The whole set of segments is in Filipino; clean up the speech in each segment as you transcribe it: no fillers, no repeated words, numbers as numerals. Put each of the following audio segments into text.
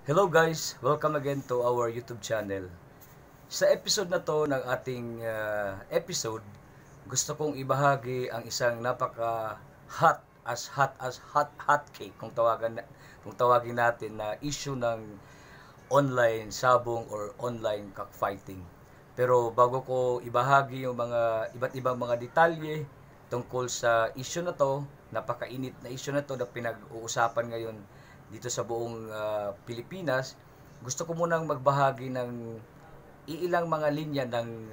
Hello guys! Welcome again to our YouTube channel. Sa episode na to ng ating episode, gusto kong ibahagi ang isang napaka hot cake kung tawagin natin na issue ng online sabong or online cockfighting. Pero bago ko ibahagi yung mga iba't ibang mga detalye tungkol sa issue na to, napakainit na issue na to na pinag-uusapan ngayon dito sa buong Pilipinas, gusto ko munang magbahagi ng iilang mga linya ng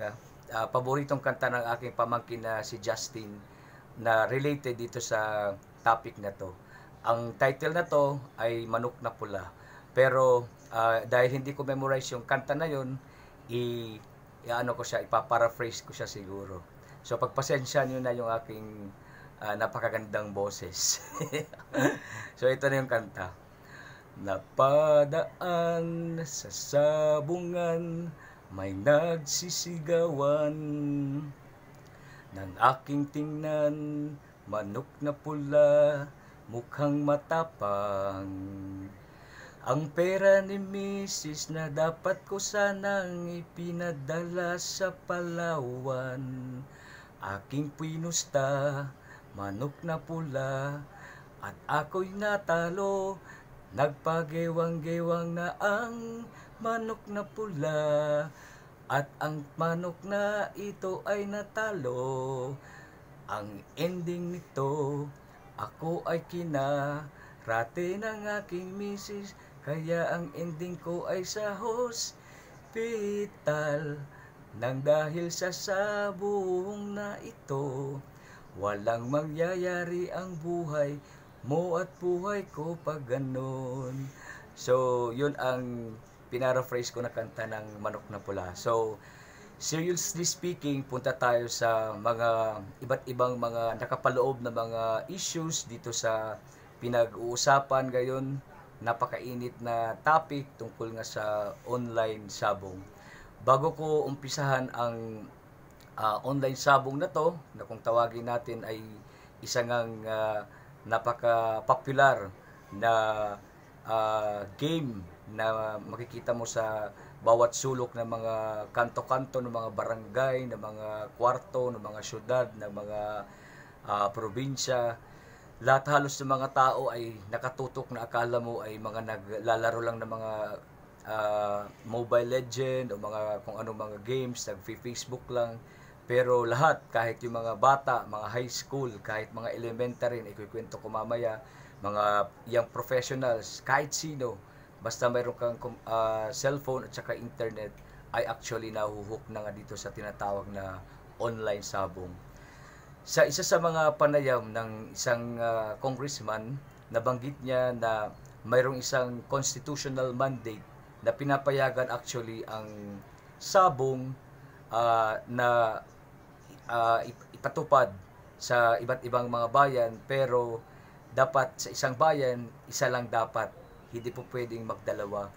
paboritong kanta ng aking pamangkin na si Justin na related dito sa topic na to. Ang title na to ay Manok na Pula. Pero dahil hindi ko memorize yung kanta na yun, ipaparaphrase ko siya siguro. So pagpasensya niyo na yung aking napakagandang boses. So ito na yung kanta. Napadaan sa sabungan, may nagsisigawan, ng aking tingnan, manok na pula, mukhang matapang. Ang pera ni Mrs. na dapat ko sanang ipinadala sa Palawan, aking pinusta, manok na pula, at ako'y natalo. Nagpagewang-gewang na ang manok na pula, at ang manok na ito ay natalo. Ang ending nito, ako ay kinarate ng aking misis, kaya ang ending ko ay sa hospital. Nang dahil sa sabong na ito, walang mangyayari ang buhay mo at buhay ko pag ganun. So, yun ang pinaraphrase ko na kanta ng Manok na Pula. So, seriously speaking, punta tayo sa mga iba't ibang mga nakapaloob na mga issues dito sa pinag-uusapan ngayon. Napakainit na topic tungkol nga sa online sabong. Bago ko umpisahan ang online sabong na to, na kung tawagin natin ay isang napaka-popular na game na makikita mo sa bawat sulok ng mga kanto-kanto ng mga barangay, ng mga kwarto, ng mga syudad, ng mga probinsya. Lahat halos ng mga tao ay nakatutok na akala mo ay mga naglalaro lang ng mga Mobile Legend o mga kung anong mga games, nag-Facebook lang. Pero lahat, kahit yung mga bata, mga high school, kahit mga elementary, ikukwento ko mamaya, mga young professionals, kahit sino, basta mayroon kang cellphone at saka internet, ay actually nahuhook na nga dito sa tinatawag na online sabong. Sa isa sa mga panayam ng isang congressman, nabanggit niya na mayroong isang constitutional mandate na pinapayagan actually ang sabong na ipatupad sa iba't ibang mga bayan, pero dapat sa isang bayan, isa lang dapat, hindi po pwedeng magdalawa.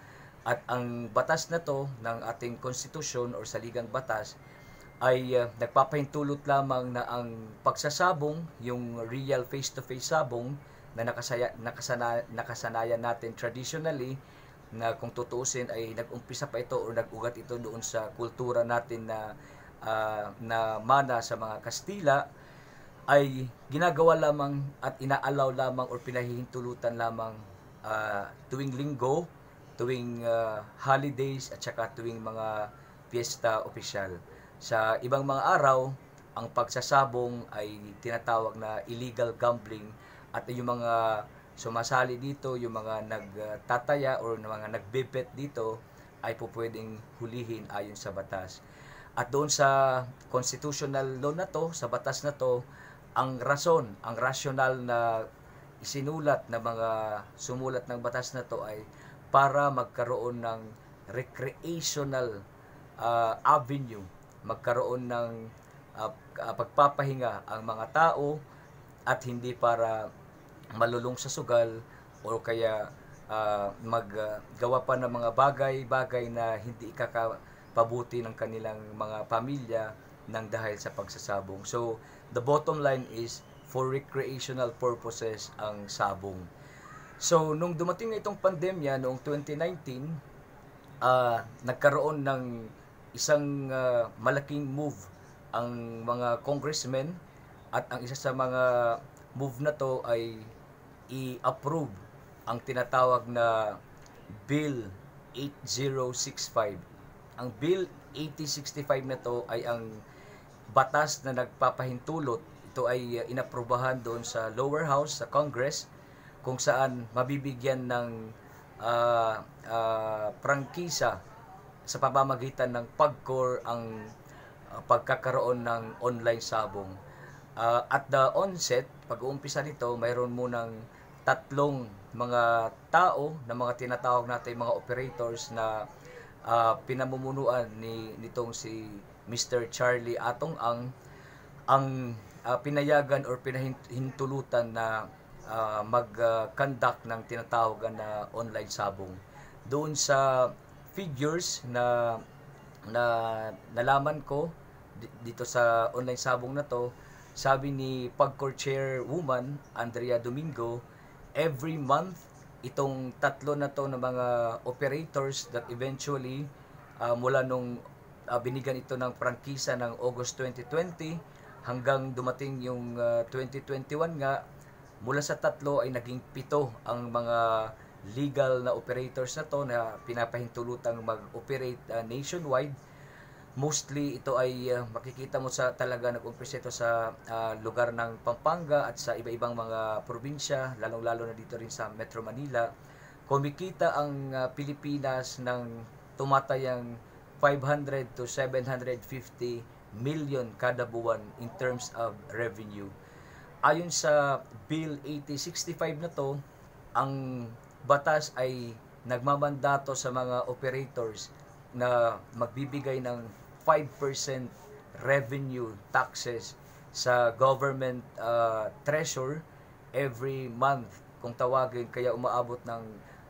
At ang batas na to ng ating konstitusyon or saligang batas ay nagpapahintulot lamang na ang pagsasabong, yung real face-to-face sabong na nakasanayan natin traditionally, na kung tutuusin ay nag-umpisa pa ito o nag-ugat ito doon sa kultura natin na mana sa mga Kastila, ay ginagawa lamang at inaalaw lamang or pinahihintulutan lamang tuwing linggo, tuwing holidays at saka tuwing mga piyesta opisyal. Sa ibang mga araw, ang pagsasabong ay tinatawag na illegal gambling, at yung mga sumasali dito, yung mga nagtataya or mga nagbebet dito, ay po pwedeng hulihin ayon sa batas. At doon sa constitutional law na to, sa batas na to, ang rational na isinulat na mga sumulat ng batas na to ay para magkaroon ng recreational avenue, magkaroon ng pagpapahinga ang mga tao, at hindi para malulong sa sugal o kaya maggawa pa ng mga bagay na hindi ikakapabuti ng kanilang mga pamilya ng dahil sa pagsasabong. So, the bottom line is, for recreational purposes ang sabong. So, nung dumating na itong pandemya noong 2019, nagkaroon ng isang malaking move ang mga congressmen, at ang isa sa mga move na to ay i-approve ang tinatawag na Bill 8065. Ang Bill 8065 na to ay ang batas na nagpapahintulot. Ito ay inaprubahan doon sa lower house, sa Congress, kung saan mabibigyan ng prangkisa sa pamamagitan ng PAGCOR ang pagkakaroon ng online sabong. At the onset, pag-uumpisa nito, mayroon munang tatlong mga tao na mga tinatawag natin mga operators na pinamumunuan nitong si Mr. Charlie Atong ang pinayagan or pinahintulutan na mag-conduct ng tinatawagan na online sabong. Doon sa figures na nalaman ko dito sa online sabong na to, sabi ni PAGCOR Chairwoman Andrea Domingo, every month itong tatlo na to na mga operators that eventually mula nung binigyan ito ng prangkisa ng August 2020 hanggang dumating yung 2021 nga, mula sa tatlo ay naging 7 ang mga legal na operators na to na pinapahintulutang mag-operate nationwide. Mostly ito ay makikita mo sa talaga nag-umpisa ito sa lugar ng Pampanga at sa iba-ibang mga probinsya, lalong-lalo na dito rin sa Metro Manila. Kumikita ang Pilipinas ng tumatayang 500 to 750 million kada buwan in terms of revenue. Ayon sa Bill 8065 na to, ang batas ay nagmamandato sa mga operators na magbibigay ng 5% revenue taxes sa government treasure every month kung tawagin, kaya umaabot ng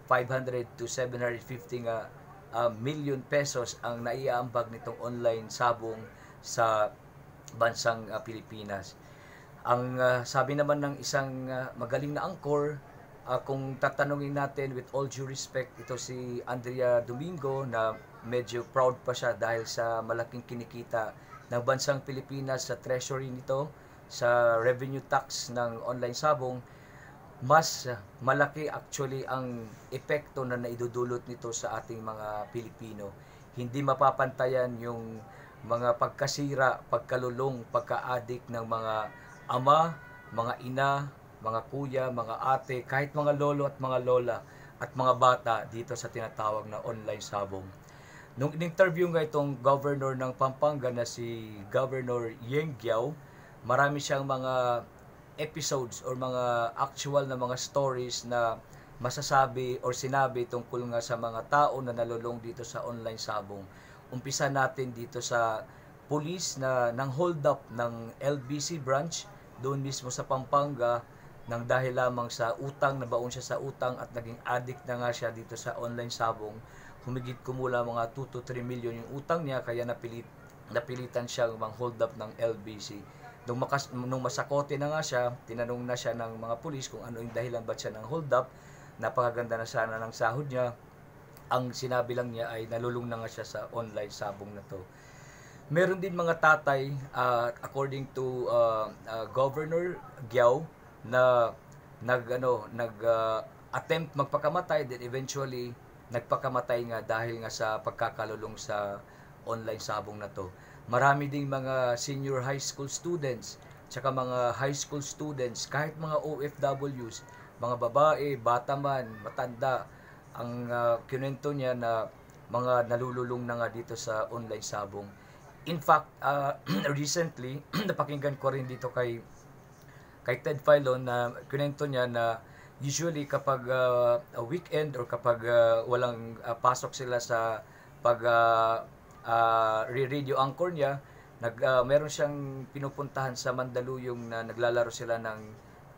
500 to 750 million pesos ang naiaambag nitong online sabong sa bansang Pilipinas. Ang sabi naman ng isang magaling na angkor, kung tatanungin natin with all due respect, ito si Andrea Domingo na medyo proud pa siya dahil sa malaking kinikita ng bansang Pilipinas sa treasury nito, sa revenue tax ng online sabong, mas malaki actually ang epekto na naidudulot nito sa ating mga Pilipino. Hindi mapapantayan yung mga pagkasira, pagkalulong, pagka-addict ng mga ama, mga ina, mga kuya, mga ate, kahit mga lolo at mga lola at mga bata dito sa tinatawag na online sabong. Nung in-interview nga itong governor ng Pampanga na si Governor Yeng Giao, marami siyang mga episodes or mga actual na mga stories na masasabi or sinabi tungkol nga sa mga tao na nalulong dito sa online sabong. Umpisa natin dito sa police na nang hold up ng LBC branch doon mismo sa Pampanga nang dahil lamang sa utang, nabaon siya sa utang at naging addict na nga siya dito sa online sabong. Humigit kumula mga 2 to 3 million yung utang niya, kaya napilitan siyang mang-hold up ng LBC. Nung masakote na nga siya, tinanong na siya ng mga pulis kung ano yung dahilan ba't siya ng hold up. Napakaganda na sana ng sahod niya. Ang sinabi lang niya ay nalulung na nga siya sa online sabong na to. Meron din mga tatay, according to Governor Giao, na attempt magpakamatay, then eventually nagpakamatay nga dahil nga sa pagkakalulong sa online sabong na to. Marami ding mga senior high school students, tsaka mga high school students, kahit mga OFWs, mga babae, bata man, matanda, ang kinwento niya na mga nalululong na nga dito sa online sabong. In fact, recently, napakinggan ko rin dito kay Ted Filon na kinwento niya na usually kapag weekend or kapag walang pasok sila sa radio anchor niya, meron siyang pinupuntahan sa Mandaluyong na naglalaro sila ng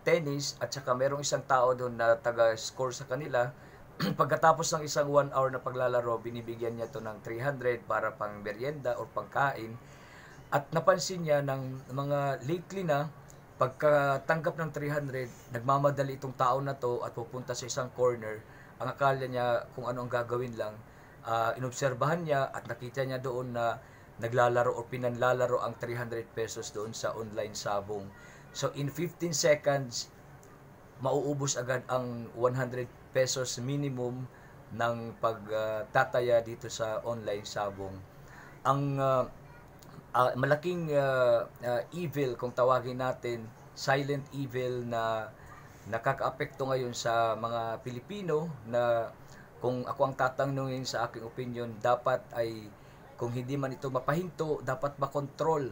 tennis, at saka merong isang tao doon na taga-score sa kanila. Pagkatapos ng isang 1 hour na paglalaro, binibigyan niya to ng 300 para pang merienda o pangkain. At napansin niya ng mga lately na Pagkatanggap ng 300, nagmamadali itong tao na to at pupunta sa isang corner. Ang akala niya kung ano ang gagawin lang, inobserbahan niya at nakita niya doon na naglalaro o pinanlalaro ang 300 pesos doon sa online sabong. So in 15 seconds, mauubos agad ang 100 pesos minimum ng pagtataya dito sa online sabong. Ang malaking evil kung tawagin natin, silent evil na nakakaapekto ngayon sa mga Pilipino, na kung ako ang tatanungin sa aking opinion, dapat ay kung hindi man ito mapahinto, dapat makontrol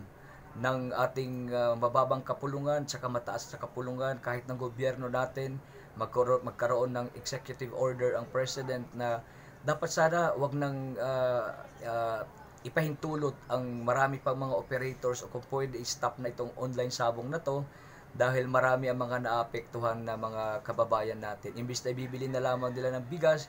ng ating mababang kapulungan sa mataas na kapulungan, kahit ng gobyerno natin. Magkaroon ng executive order ang president na dapat sana wag nang ipahintulot ang marami pang mga operators, o kung pwede i-stop na itong online sabong na to, dahil marami ang mga naapektuhan na mga kababayan natin. Imbis na ibibili na lamang nila ng bigas,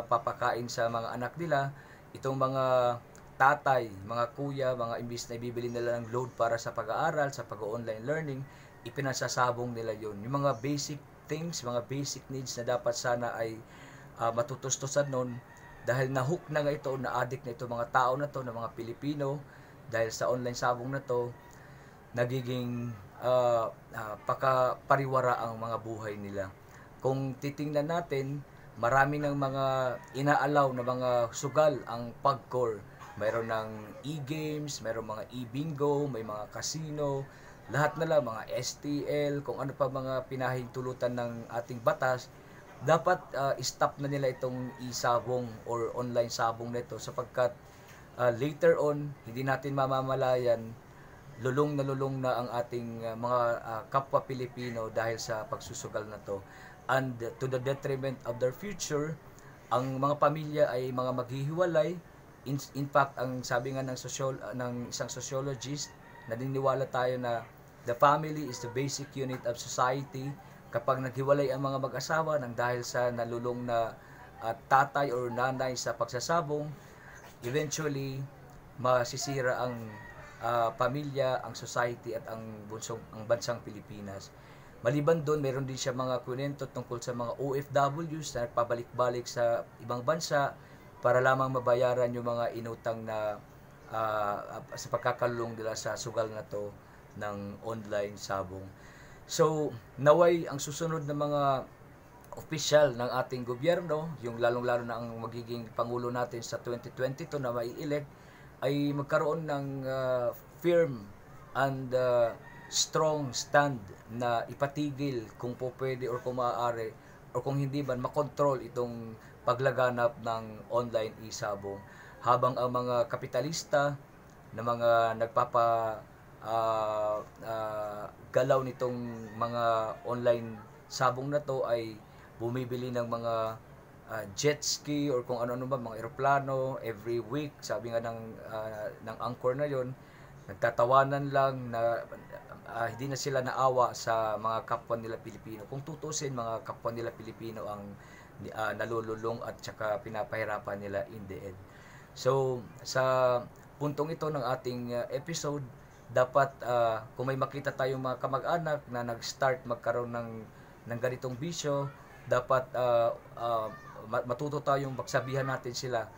papakain sa mga anak nila, itong mga tatay, mga kuya, mga imbis na ibibili nila ng load para sa pag-aaral, sa pag-online learning, ipinasasabong nila yon. Yung mga basic things, mga basic needs na dapat sana ay matutustusan nun, dahil na-hook na nga ito, na-addict na ito mga tao na to, na mga Pilipino, dahil sa online sabong na to, nagiging pariwara ang mga buhay nila. Kung titingnan natin, marami ng mga inaalaw na mga sugal ang PAGCOR. Mayroon ng e-games, mayroon mga e-bingo, may mga casino, lahat na lang, mga STL, kung ano pa mga pinahintulutan ng ating batas. Dapat stop na nila itong e-sabong or online sabong nito, sapagkat later on, hindi natin mamamalayan, lulong na ang ating mga kapwa Pilipino dahil sa pagsusugal na to. And to the detriment of their future, ang mga pamilya ay mga maghihiwalay. In fact, ang sabi nga ng isang sociologist, naniniwala tayo na the family is the basic unit of society. Kapag naghiwalay ang mga mag-asawa nang dahil sa nalulong na tatay or nanay sa pagsasabong, eventually masisira ang pamilya, ang society at ang bansang Pilipinas. Maliban doon, meron din siya mga kwento tungkol sa mga OFWs na nagpabalik-balik sa ibang bansa para lamang mabayaran yung mga inutang na sa pagkakalulong nila sa sugal na to ng online sabong. So, naway ang susunod na mga opisyal ng ating gobyerno, yung lalong-lalo na ang magiging Pangulo natin sa 2022 na mai-elect, ay magkaroon ng firm and strong stand na ipatigil kung po pwede or kung maaari or kung hindi man makontrol itong paglaganap ng online e-sabong, habang ang mga kapitalista na mga galaw nitong mga online sabong na to ay bumibili ng mga jet ski or kung ano-ano ba, mga eroplano every week. Sabi nga ng anchor na yon, nagtatawanan lang na hindi na sila naawa sa mga kapwa nila Pilipino. Kung tutusin, mga kapwa nila Pilipino ang nalululong at saka pinapahirapan nila in the end. So, sa puntong ito ng ating episode, dapat kung may makita tayong mga kamag-anak na nag-start magkaroon ng ganitong bisyo, dapat matuto tayong magsabihan natin sila,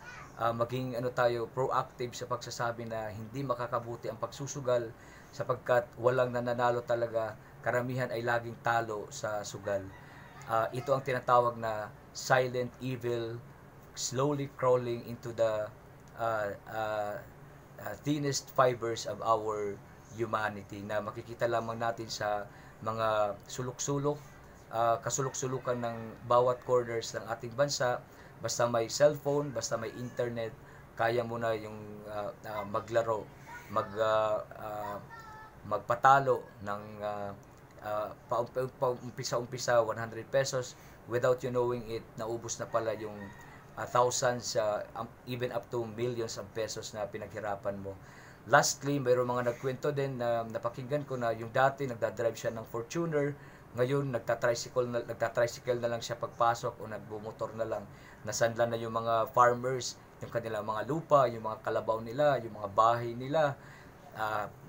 maging tayo proactive sa pagsasabi na hindi makakabuti ang pagsusugal, sapagkat walang nananalo talaga, karamihan ay laging talo sa sugal. Ito ang tinatawag na silent evil, slowly crawling into the thinnest fibers of our humanity, na makikita lamang natin sa mga sulok-sulok, kasulok-sulukan ng bawat corners ng ating bansa. Basta may cellphone, basta may internet, kaya mo na yung maglaro, magpatalo ng paumpisa-umpisa 100 pesos, without you knowing it, naubos na pala yung thousands, even up to millions of pesos na pinaghirapan mo. Lastly, mayroong mga nagkwento din na napakinggan ko na yung dati nagdadrive siya ng Fortuner, ngayon nagtatricycle na lang siya pagpasok o nagbumotor na lang. Nasanla na yung mga farmers, yung kanilang mga lupa, yung mga kalabaw nila, yung mga bahay nila.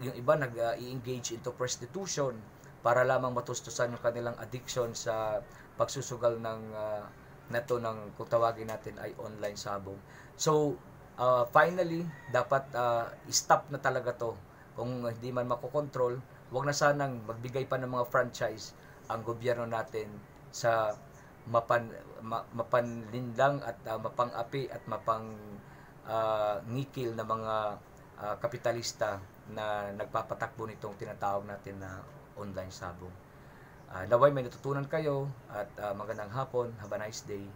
yung iba nag-i-engage into prostitution para lamang matustusan yung kanilang addiction sa pagsusugal ng nato ng kung tawagin natin ay online sabong. So finally dapat stop na talaga to. Kung hindi man makokontrol, wag na sanang magbigay pa ng mga franchise ang gobyerno natin sa mapanlinlang at mapang-api at ngikil na mga kapitalista na nagpapatakbo nitong tinatawag natin na online sabong. Naway may natutunan kayo at magandang hapon. Have a nice day.